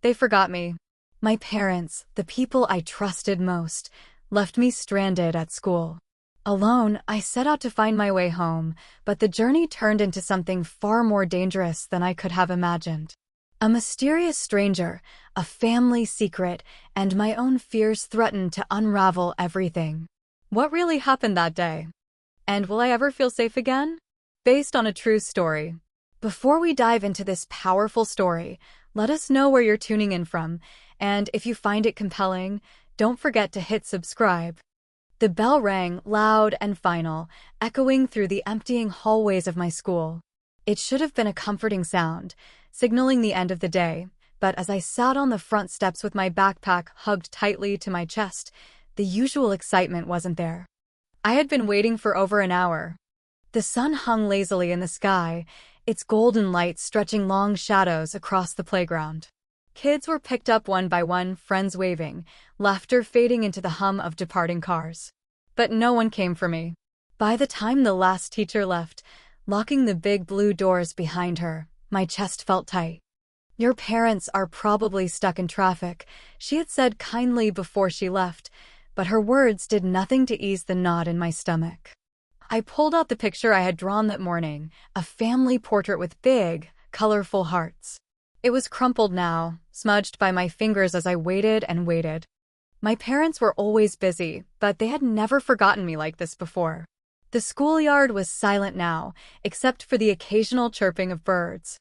They forgot me. My parents, the people I trusted most, left me stranded at school. Alone, I set out to find my way home, but the journey turned into something far more dangerous than I could have imagined. A mysterious stranger, a family secret, and my own fears threatened to unravel everything. What really happened that day? And will I ever feel safe again? Based on a true story. Before we dive into this powerful story, let us know where you're tuning in from, and if you find it compelling, don't forget to hit subscribe. The bell rang loud and final, echoing through the emptying hallways of my school. It should have been a comforting sound, signaling the end of the day, but as I sat on the front steps with my backpack hugged tightly to my chest, the usual excitement wasn't there. I had been waiting for over an hour. The sun hung lazily in the sky, its golden light stretching long shadows across the playground. Kids were picked up one by one, friends waving, laughter fading into the hum of departing cars. But no one came for me. By the time the last teacher left, locking the big blue doors behind her, my chest felt tight. "Your parents are probably stuck in traffic," she had said kindly before she left, but her words did nothing to ease the knot in my stomach. I pulled out the picture I had drawn that morning, a family portrait with big, colorful hearts. It was crumpled now, smudged by my fingers as I waited and waited. My parents were always busy, but they had never forgotten me like this before. The schoolyard was silent now, except for the occasional chirping of birds.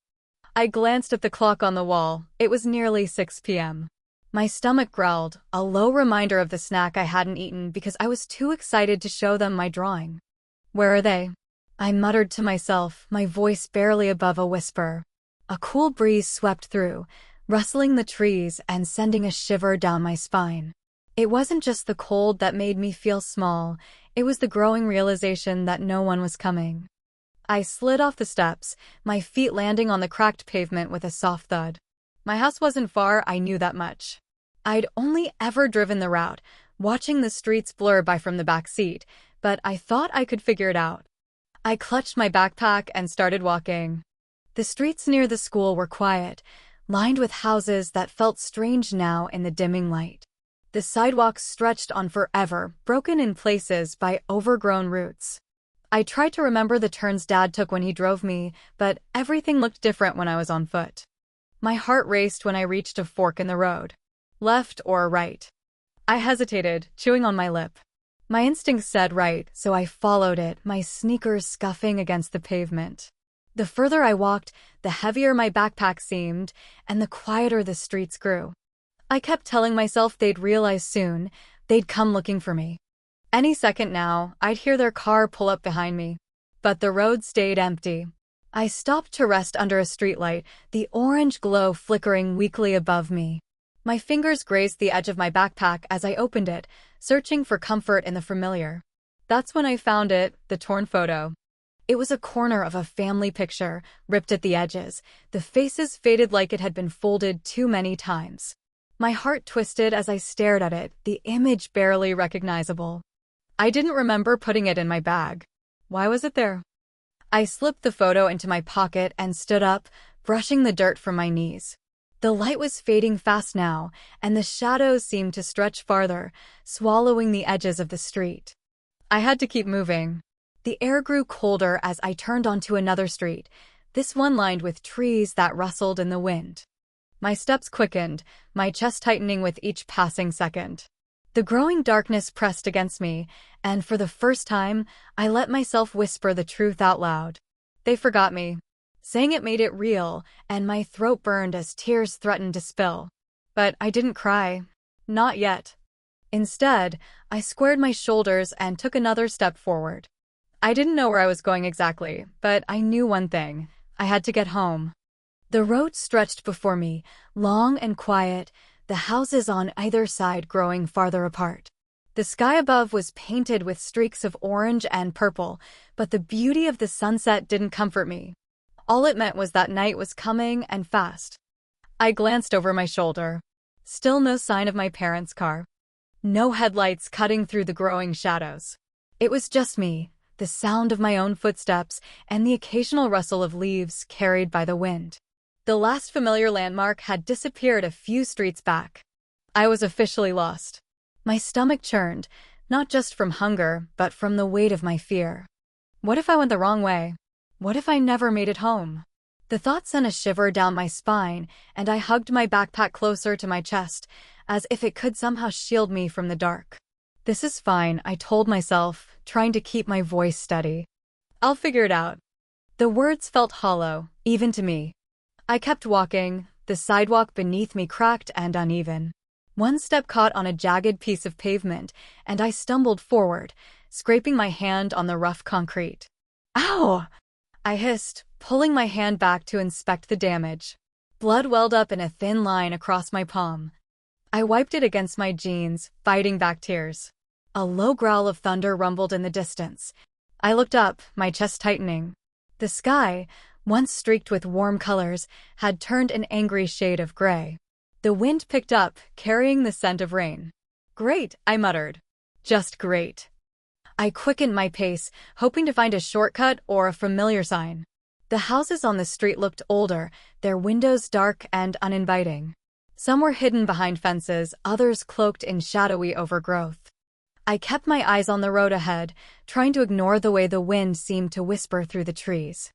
I glanced at the clock on the wall. It was nearly 6 p.m. My stomach growled, a low reminder of the snack I hadn't eaten because I was too excited to show them my drawing. "Where are they?" I muttered to myself, my voice barely above a whisper. A cool breeze swept through, rustling the trees and sending a shiver down my spine. It wasn't just the cold that made me feel small, it was the growing realization that no one was coming. I slid off the steps, my feet landing on the cracked pavement with a soft thud. My house wasn't far, I knew that much. I'd only ever driven the route, watching the streets blur by from the back seat, but I thought I could figure it out. I clutched my backpack and started walking. The streets near the school were quiet, lined with houses that felt strange now in the dimming light. The sidewalks stretched on forever, broken in places by overgrown roots. I tried to remember the turns Dad took when he drove me, but everything looked different when I was on foot. My heart raced when I reached a fork in the road. Left or right? I hesitated, chewing on my lip. My instinct said right, so I followed it, my sneakers scuffing against the pavement. The further I walked, the heavier my backpack seemed, and the quieter the streets grew. I kept telling myself they'd realize soon, they'd come looking for me. Any second now, I'd hear their car pull up behind me. But the road stayed empty. I stopped to rest under a streetlight, the orange glow flickering weakly above me. My fingers grazed the edge of my backpack as I opened it, searching for comfort in the familiar. That's when I found it, the torn photo. It was a corner of a family picture, ripped at the edges, the faces faded like it had been folded too many times. My heart twisted as I stared at it, the image barely recognizable. I didn't remember putting it in my bag. Why was it there? I slipped the photo into my pocket and stood up, brushing the dirt from my knees. The light was fading fast now, and the shadows seemed to stretch farther, swallowing the edges of the street. I had to keep moving. The air grew colder as I turned onto another street, this one lined with trees that rustled in the wind. My steps quickened, my chest tightening with each passing second. The growing darkness pressed against me, and for the first time, I let myself whisper the truth out loud. They forgot me. Saying it made it real, and my throat burned as tears threatened to spill. But I didn't cry. Not yet. Instead, I squared my shoulders and took another step forward. I didn't know where I was going exactly, but I knew one thing. I had to get home. The road stretched before me, long and quiet, the houses on either side growing farther apart. The sky above was painted with streaks of orange and purple, but the beauty of the sunset didn't comfort me. All it meant was that night was coming and fast. I glanced over my shoulder. Still no sign of my parents' car. No headlights cutting through the growing shadows. It was just me, the sound of my own footsteps, and the occasional rustle of leaves carried by the wind. The last familiar landmark had disappeared a few streets back. I was officially lost. My stomach churned, not just from hunger, but from the weight of my fear. What if I went the wrong way? What if I never made it home? The thought sent a shiver down my spine, and I hugged my backpack closer to my chest, as if it could somehow shield me from the dark. This is fine, I told myself, trying to keep my voice steady. I'll figure it out. The words felt hollow, even to me. I kept walking, the sidewalk beneath me cracked and uneven. One step caught on a jagged piece of pavement, and I stumbled forward, scraping my hand on the rough concrete. Ow! I hissed, pulling my hand back to inspect the damage. Blood welled up in a thin line across my palm. I wiped it against my jeans, fighting back tears. A low growl of thunder rumbled in the distance. I looked up, my chest tightening. The sky, once streaked with warm colors, had turned an angry shade of gray. The wind picked up, carrying the scent of rain. Great, I muttered. Just great. I quickened my pace, hoping to find a shortcut or a familiar sign. The houses on the street looked older, their windows dark and uninviting. Some were hidden behind fences, others cloaked in shadowy overgrowth. I kept my eyes on the road ahead, trying to ignore the way the wind seemed to whisper through the trees.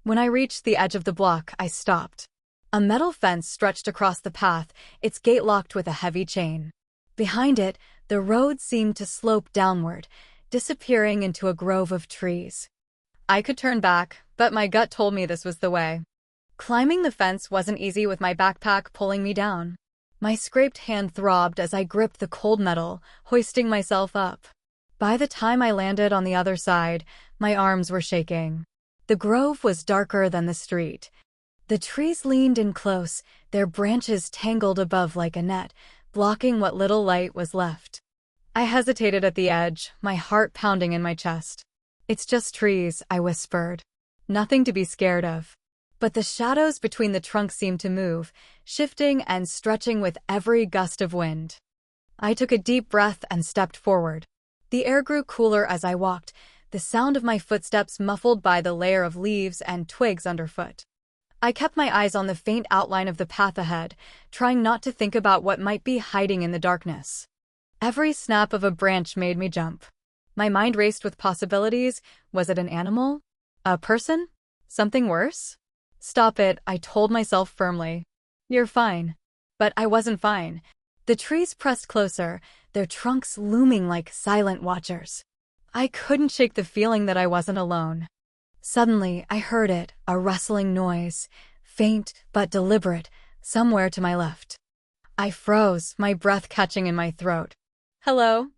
When I reached the edge of the block, I stopped. A metal fence stretched across the path, its gate locked with a heavy chain. Behind it, the road seemed to slope downward, disappearing into a grove of trees. I could turn back, but my gut told me this was the way. Climbing the fence wasn't easy with my backpack pulling me down. My scraped hand throbbed as I gripped the cold metal, hoisting myself up. By the time I landed on the other side, my arms were shaking. The grove was darker than the street. The trees leaned in close, their branches tangled above like a net, blocking what little light was left. I hesitated at the edge, my heart pounding in my chest. It's just trees, I whispered. Nothing to be scared of. But the shadows between the trunks seemed to move, shifting and stretching with every gust of wind. I took a deep breath and stepped forward. The air grew cooler as I walked, the sound of my footsteps muffled by the layer of leaves and twigs underfoot. I kept my eyes on the faint outline of the path ahead, trying not to think about what might be hiding in the darkness. Every snap of a branch made me jump. My mind raced with possibilities. Was it an animal? A person? Something worse? Stop it, I told myself firmly. You're fine. But I wasn't fine. The trees pressed closer, their trunks looming like silent watchers. I couldn't shake the feeling that I wasn't alone. Suddenly, I heard it, a rustling noise, faint but deliberate, somewhere to my left. I froze, my breath catching in my throat. Hello?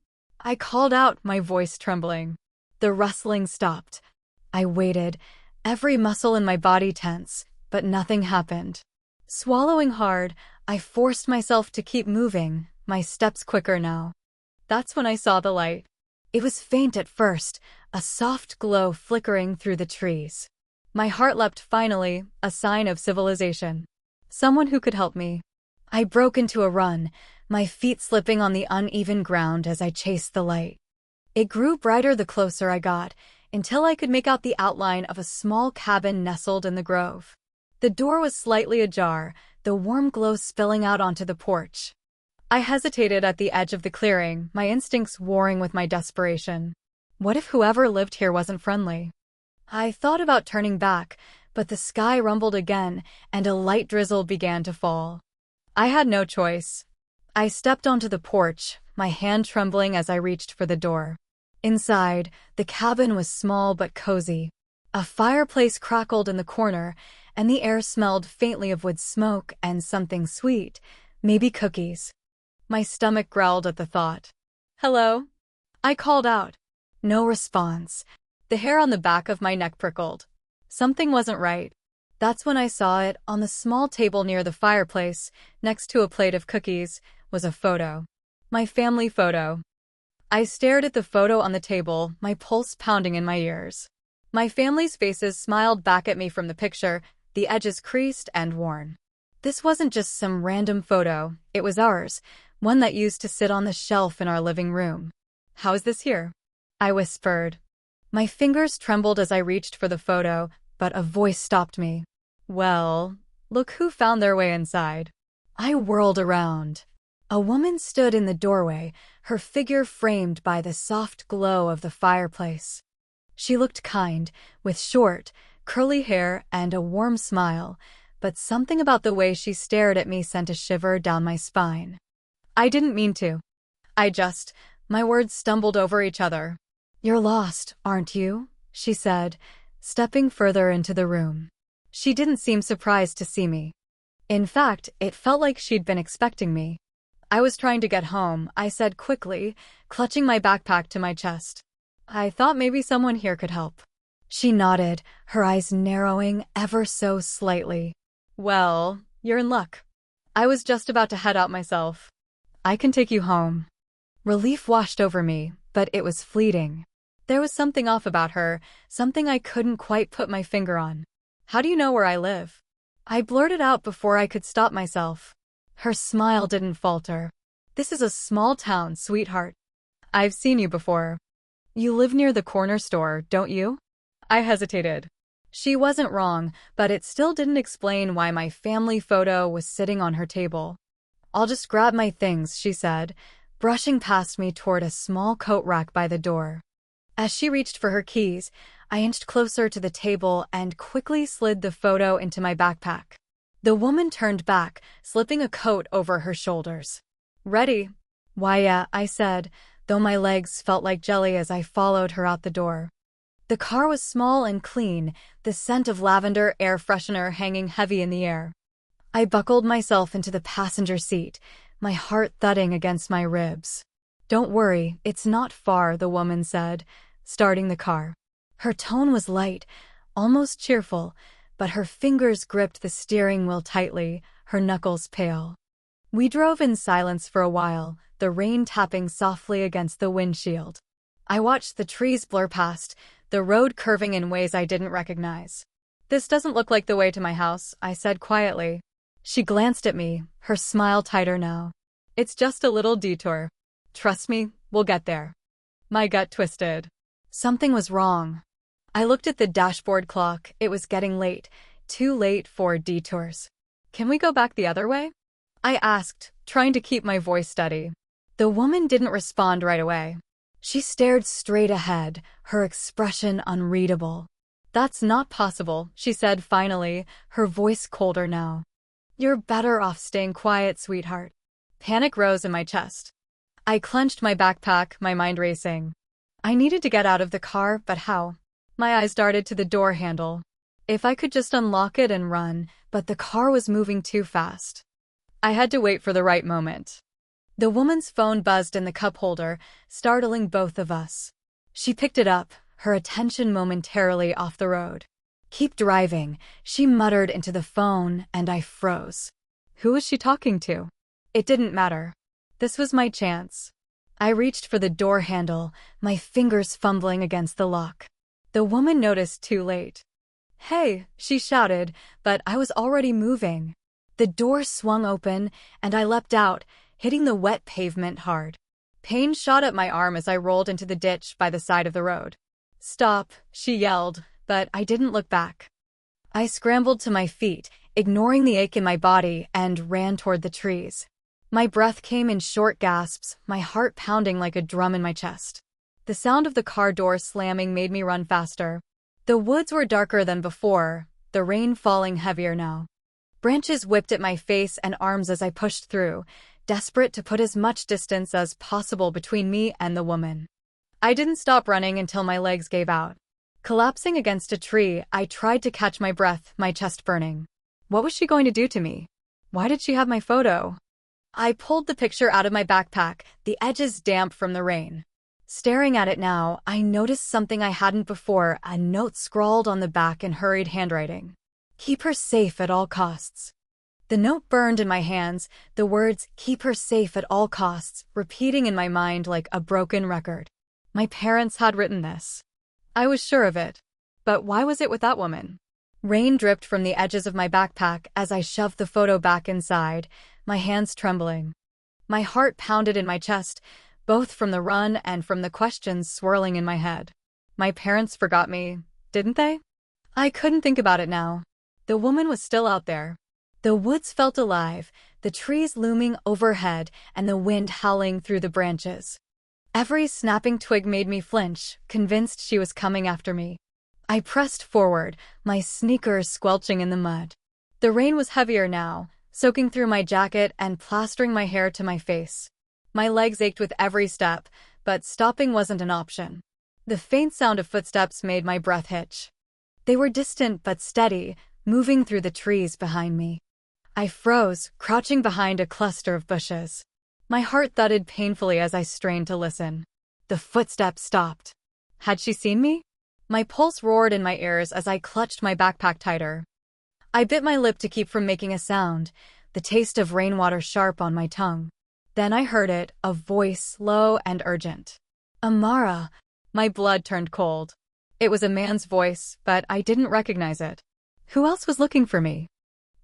I called out, my voice trembling. The rustling stopped. I waited, every muscle in my body tense, but nothing happened. Swallowing hard, I forced myself to keep moving, my steps quicker now. That's when I saw the light. It was faint at first, a soft glow flickering through the trees. My heart leapt finally, a sign of civilization. Someone who could help me. I broke into a run, my feet slipping on the uneven ground as I chased the light. It grew brighter the closer I got, until I could make out the outline of a small cabin nestled in the grove. The door was slightly ajar, the warm glow spilling out onto the porch. I hesitated at the edge of the clearing, my instincts warring with my desperation. What if whoever lived here wasn't friendly? I thought about turning back, but the sky rumbled again, and a light drizzle began to fall. I had no choice. I stepped onto the porch, my hand trembling as I reached for the door. Inside, the cabin was small but cozy. A fireplace crackled in the corner, and the air smelled faintly of wood smoke and something sweet, maybe cookies. My stomach growled at the thought. Hello? I called out. No response. The hair on the back of my neck prickled. Something wasn't right. That's when I saw it. On the small table near the fireplace, next to a plate of cookies, was a photo. My family photo. I stared at the photo on the table, my pulse pounding in my ears. My family's faces smiled back at me from the picture, the edges creased and worn. This wasn't just some random photo, it was ours, one that used to sit on the shelf in our living room. How is this here? I whispered. My fingers trembled as I reached for the photo, but a voice stopped me. Well, Look who found their way inside. I whirled around. A woman stood in the doorway, her figure framed by the soft glow of the fireplace. She looked kind, with short, curly hair and a warm smile, but something about the way she stared at me sent a shiver down my spine. I didn't mean to. My words stumbled over each other. "You're lost, aren't you?" she said, stepping further into the room. She didn't seem surprised to see me. In fact, it felt like she'd been expecting me. "I was trying to get home," I said quickly, clutching my backpack to my chest. "I thought maybe someone here could help." She nodded, her eyes narrowing ever so slightly. "Well, you're in luck. I was just about to head out myself. I can take you home." Relief washed over me, but it was fleeting. There was something off about her, something I couldn't quite put my finger on. "How do you know where I live?" I blurted out before I could stop myself. Her smile didn't falter. "This is a small town, sweetheart. I've seen you before. You live near the corner store, don't you?" I hesitated. She wasn't wrong, but it still didn't explain why my family photo was sitting on her table. "I'll just grab my things," she said, brushing past me toward a small coat rack by the door. As she reached for her keys, I inched closer to the table and quickly slid the photo into my backpack. The woman turned back, slipping a coat over her shoulders. "Ready?" "Why, yeah," I said, though my legs felt like jelly as I followed her out the door. The car was small and clean, the scent of lavender air freshener hanging heavy in the air. I buckled myself into the passenger seat, my heart thudding against my ribs. "Don't worry, it's not far," the woman said, starting the car. Her tone was light, almost cheerful, but her fingers gripped the steering wheel tightly, her knuckles pale. We drove in silence for a while, the rain tapping softly against the windshield. I watched the trees blur past, the road curving in ways I didn't recognize. "This doesn't look like the way to my house," I said quietly. She glanced at me, her smile tighter now. "It's just a little detour. Trust me, we'll get there." My gut twisted. Something was wrong. I looked at the dashboard clock. It was getting late, too late for detours. "Can we go back the other way?" I asked, trying to keep my voice steady. The woman didn't respond right away. She stared straight ahead, her expression unreadable. "That's not possible," she said finally, her voice colder now. "You're better off staying quiet, sweetheart." Panic rose in my chest. I clenched my backpack, my mind racing. I needed to get out of the car, but how? My eyes darted to the door handle. If I could just unlock it and run, but the car was moving too fast. I had to wait for the right moment. The woman's phone buzzed in the cup holder, startling both of us. She picked it up, her attention momentarily off the road. "Keep driving," she muttered into the phone, and I froze. Who was she talking to? It didn't matter. This was my chance. I reached for the door handle, my fingers fumbling against the lock. The woman noticed too late. "Hey," she shouted, but I was already moving. The door swung open, and I leapt out, hitting the wet pavement hard. Pain shot up my arm as I rolled into the ditch by the side of the road. "Stop," she yelled, but I didn't look back. I scrambled to my feet, ignoring the ache in my body, and ran toward the trees. My breath came in short gasps, my heart pounding like a drum in my chest. The sound of the car door slamming made me run faster. The woods were darker than before, the rain falling heavier now. Branches whipped at my face and arms as I pushed through, desperate to put as much distance as possible between me and the woman. I didn't stop running until my legs gave out. Collapsing against a tree, I tried to catch my breath, my chest burning. What was she going to do to me? Why did she have my photo? I pulled the picture out of my backpack, the edges damp from the rain. Staring at it now, I noticed something I hadn't before, a note scrawled on the back in hurried handwriting. "Keep her safe at all costs." The note burned in my hands, the words, "keep her safe at all costs," repeating in my mind like a broken record. My parents had written this. I was sure of it. But why was it with that woman? Rain dripped from the edges of my backpack as I shoved the photo back inside, my hands trembling. My heart pounded in my chest, both from the run and from the questions swirling in my head. My parents forgot me, didn't they? I couldn't think about it now. The woman was still out there. The woods felt alive, the trees looming overhead and the wind howling through the branches. Every snapping twig made me flinch, convinced she was coming after me. I pressed forward, my sneakers squelching in the mud. The rain was heavier now, soaking through my jacket and plastering my hair to my face. My legs ached with every step, but stopping wasn't an option. The faint sound of footsteps made my breath hitch. They were distant but steady, moving through the trees behind me. I froze, crouching behind a cluster of bushes. My heart thudded painfully as I strained to listen. The footsteps stopped. Had she seen me? My pulse roared in my ears as I clutched my backpack tighter. I bit my lip to keep from making a sound, the taste of rainwater sharp on my tongue. Then I heard it, a voice low and urgent. Amara. My blood turned cold. It was a man's voice, but I didn't recognize it. Who else was looking for me?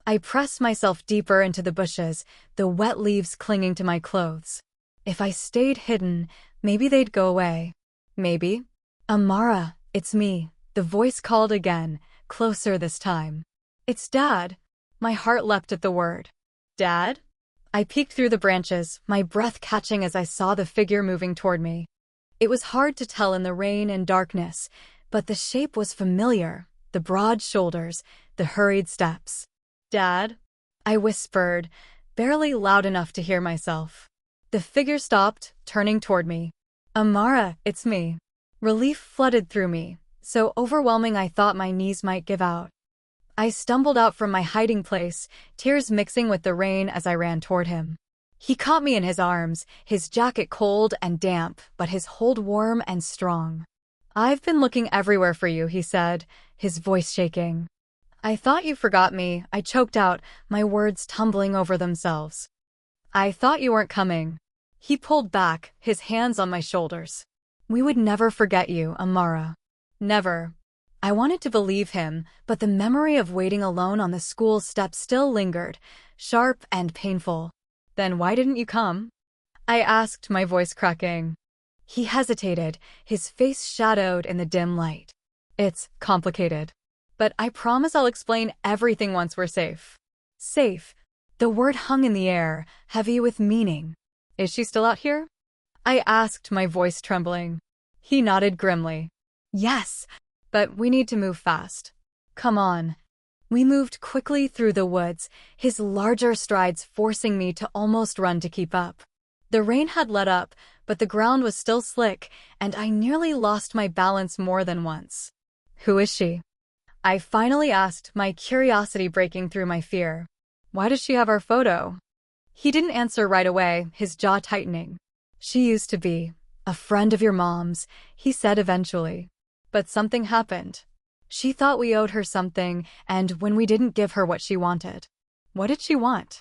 I pressed myself deeper into the bushes, the wet leaves clinging to my clothes. If I stayed hidden, maybe they'd go away. Maybe. Amara, it's me. The voice called again, closer this time. It's Dad. My heart leapt at the word. Dad? I peeked through the branches, my breath catching as I saw the figure moving toward me. It was hard to tell in the rain and darkness, but the shape was familiar, the broad shoulders, the hurried steps. Dad? I whispered, barely loud enough to hear myself. The figure stopped, turning toward me. Amara, it's me. Relief flooded through me, so overwhelming I thought my knees might give out. I stumbled out from my hiding place, tears mixing with the rain as I ran toward him. He caught me in his arms, his jacket cold and damp, but his hold warm and strong. I've been looking everywhere for you, he said, his voice shaking. I thought you forgot me, I choked out, my words tumbling over themselves. I thought you weren't coming. He pulled back, his hands on my shoulders. We would never forget you, Amara. Never. I wanted to believe him, but the memory of waiting alone on the school steps still lingered, sharp and painful. Then why didn't you come? I asked, my voice cracking. He hesitated, his face shadowed in the dim light. It's complicated. But I promise I'll explain everything once we're safe. Safe. The word hung in the air, heavy with meaning. Is she still out here? I asked, my voice trembling. He nodded grimly. Yes, but we need to move fast. Come on. We moved quickly through the woods, his larger strides forcing me to almost run to keep up. The rain had let up, but the ground was still slick, and I nearly lost my balance more than once. Who is she? I finally asked, my curiosity breaking through my fear. Why does she have our photo? He didn't answer right away, his jaw tightening. She used to be a friend of your mom's, he said eventually. But something happened. She thought we owed her something, and when we didn't give her what she wanted. What did she want?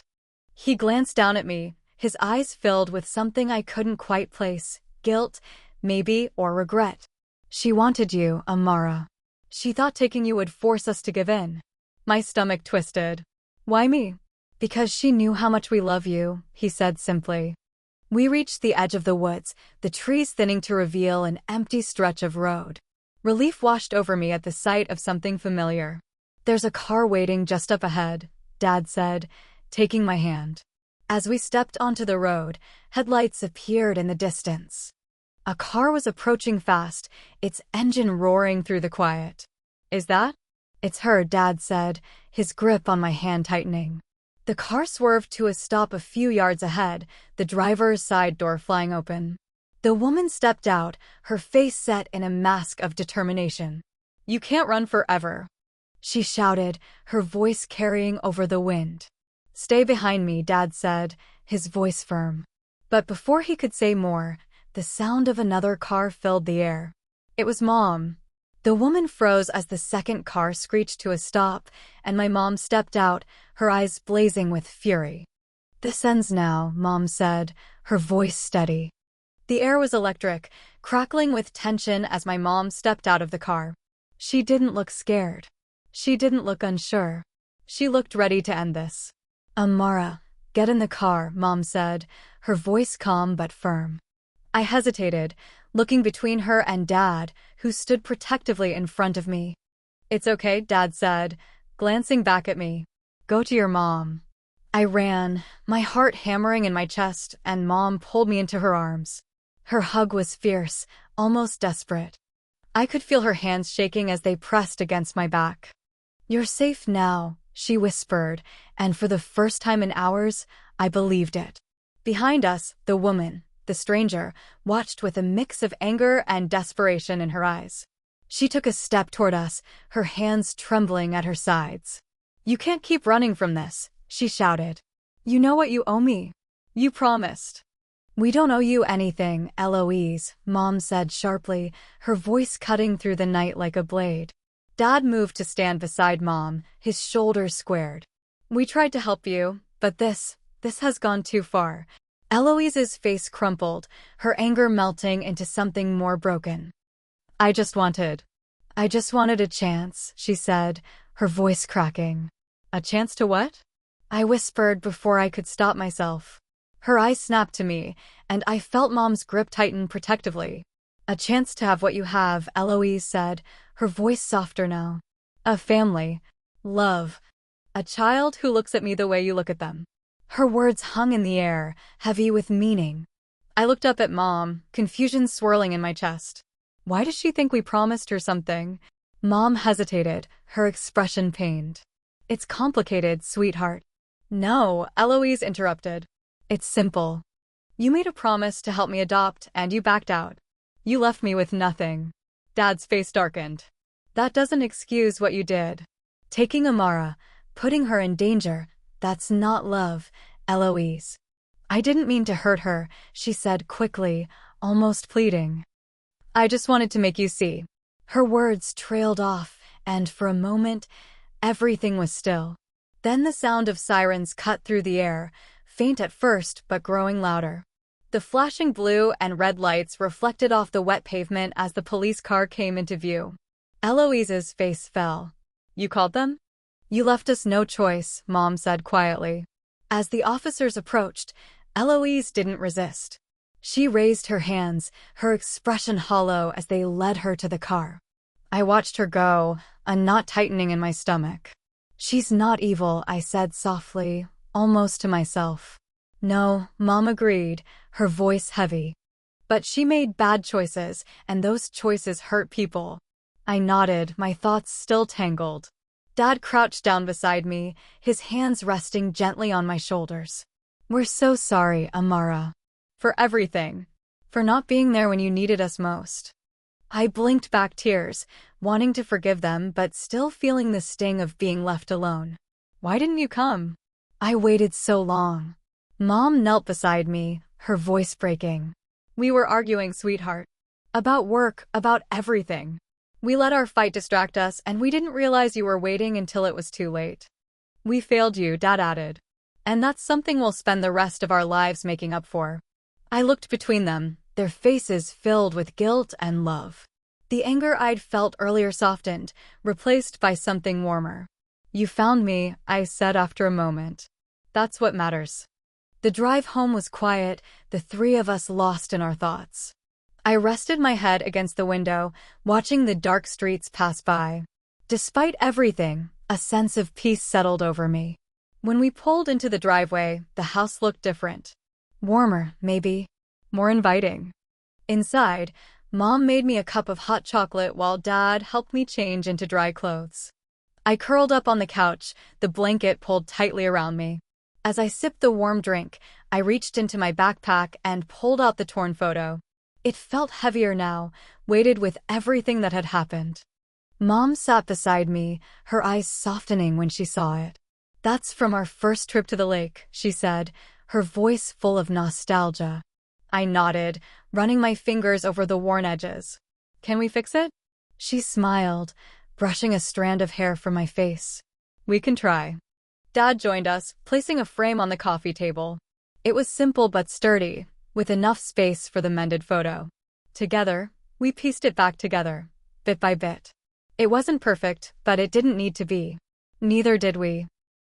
He glanced down at me, his eyes filled with something I couldn't quite place, guilt, maybe, or regret. She wanted you, Amara. She thought taking you would force us to give in. My stomach twisted. Why me? Because she knew how much we love you, he said simply. We reached the edge of the woods, the trees thinning to reveal an empty stretch of road. Relief washed over me at the sight of something familiar. There's a car waiting just up ahead, Dad said, taking my hand. As we stepped onto the road, headlights appeared in the distance. A car was approaching fast, its engine roaring through the quiet. Is that? It's her, Dad said, his grip on my hand tightening. The car swerved to a stop a few yards ahead, the driver's side door flying open. The woman stepped out, her face set in a mask of determination. You can't run forever, she shouted, her voice carrying over the wind. Stay behind me, Dad said, his voice firm. But before he could say more, the sound of another car filled the air. It was Mom. The woman froze as the second car screeched to a stop, and my mom stepped out, her eyes blazing with fury. This ends now, Mom said, her voice steady. The air was electric, crackling with tension as my mom stepped out of the car. She didn't look scared. She didn't look unsure. She looked ready to end this. Amara, get in the car, Mom said, her voice calm but firm. I hesitated, looking between her and Dad, who stood protectively in front of me. It's okay, Dad said, glancing back at me. Go to your mom. I ran, my heart hammering in my chest, and Mom pulled me into her arms. Her hug was fierce, almost desperate. I could feel her hands shaking as they pressed against my back. "You're safe now," she whispered, and for the first time in hours, I believed it. Behind us, the woman, the stranger, watched with a mix of anger and desperation in her eyes. She took a step toward us, her hands trembling at her sides. "You can't keep running from this," she shouted. "You know what you owe me. You promised." "We don't owe you anything, Eloise," Mom said sharply, her voice cutting through the night like a blade. Dad moved to stand beside Mom, his shoulders squared. "We tried to help you, but this has gone too far." Eloise's face crumpled, her anger melting into something more broken. I just wanted a chance," she said, her voice cracking. "A chance to what?" I whispered before I could stop myself. Her eyes snapped to me, and I felt Mom's grip tighten protectively. "A chance to have what you have," Eloise said, her voice softer now. "A family. Love. A child who looks at me the way you look at them." Her words hung in the air, heavy with meaning. I looked up at Mom, confusion swirling in my chest. Why does she think we promised her something? Mom hesitated, her expression pained. "It's complicated, sweetheart." "No," Eloise interrupted. "It's simple. You made a promise to help me adopt, and you backed out. You left me with nothing." Dad's face darkened. "That doesn't excuse what you did. Taking Amara, putting her in danger, that's not love, Eloise." "I didn't mean to hurt her," she said quickly, almost pleading. "I just wanted to make you see." Her words trailed off, and for a moment, everything was still. Then the sound of sirens cut through the air, faint at first but growing louder. The flashing blue and red lights reflected off the wet pavement as the police car came into view. Eloise's face fell. "You called them?" "You left us no choice," Mom said quietly. As the officers approached, Eloise didn't resist. She raised her hands, her expression hollow as they led her to the car. I watched her go, a knot tightening in my stomach. "She's not evil," I said softly, almost to myself. "No," Mom agreed, her voice heavy. "But she made bad choices, and those choices hurt people." I nodded, my thoughts still tangled. Dad crouched down beside me, his hands resting gently on my shoulders. "We're so sorry, Amara. For everything. For not being there when you needed us most." I blinked back tears, wanting to forgive them but still feeling the sting of being left alone. "Why didn't you come?" "I waited so long." Mom knelt beside me, her voice breaking. "We were arguing, sweetheart. About work, about everything. We let our fight distract us, and we didn't realize you were waiting until it was too late. We failed you," Dad added. "And that's something we'll spend the rest of our lives making up for." I looked between them, their faces filled with guilt and love. The anger I'd felt earlier softened, replaced by something warmer. "You found me," I said after a moment. "That's what matters." The drive home was quiet, the three of us lost in our thoughts. I rested my head against the window, watching the dark streets pass by. Despite everything, a sense of peace settled over me. When we pulled into the driveway, the house looked different. Warmer, maybe. More inviting. Inside, Mom made me a cup of hot chocolate while Dad helped me change into dry clothes. I curled up on the couch, the blanket pulled tightly around me. As I sipped the warm drink, I reached into my backpack and pulled out the torn photo. It felt heavier now, weighted with everything that had happened. Mom sat beside me, her eyes softening when she saw it. "That's from our first trip to the lake," she said, her voice full of nostalgia. I nodded, running my fingers over the worn edges. "Can we fix it?" She smiled, brushing a strand of hair from my face. "We can try." Dad joined us, placing a frame on the coffee table. It was simple but sturdy, with enough space for the mended photo. Together, we pieced it back together, bit by bit. It wasn't perfect, but it didn't need to be. Neither did we.